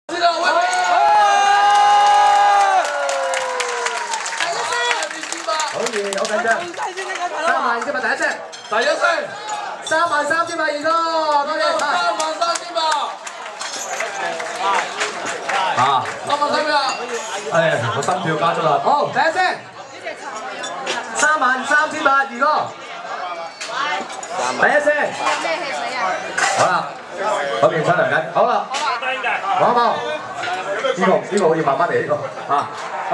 知道喂。好嘢，好緊張。33000第一聲，第一聲，33000二哥，多謝。33000啊，33000啊！係，我心跳加速啦。好，第一聲，33000二哥，第一聲。好啦，嗰邊出嚟緊，好啦，望一望，呢個好似慢慢嚟呢個，啊，好。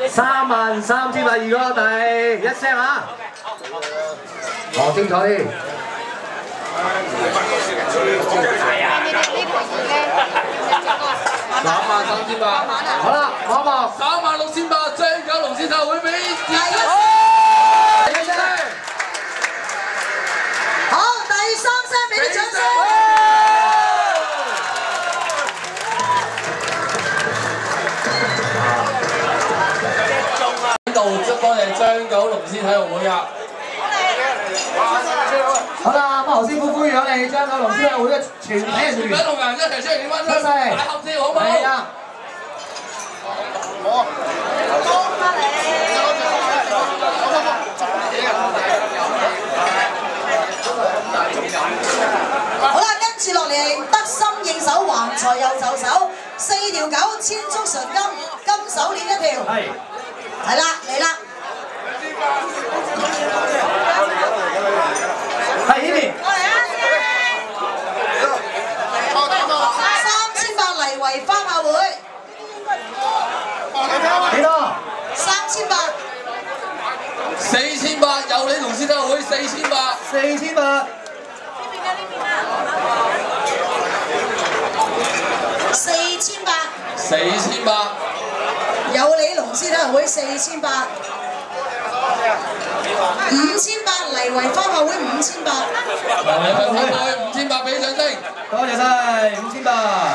33000二哥第一聲啊！望清楚啲。33000，好啦，望一望。36800，張九龍先生會俾第一聲。好，第3聲俾啲掌聲。多謝張九龍絲體育會啊！好啦，咁何師傅呼籲我哋張九龍絲體育會嘅全體人員，全體同仁一齊出嚟影翻張大合照，好唔好？係啊！好啦，跟住落嚟得心應手，橫財又就手，4條狗，千足純金，金手鏈1條。係。係啦，嚟啦！係呢邊。過嚟啊！3800黎維花馬會。幾多？3800。4800，有你同絲體育會4800。4800。4800。有你龍獅體育會4800，5800黎維花馬會5800，黎維花馬會5800俾掌聲，多謝晒5800。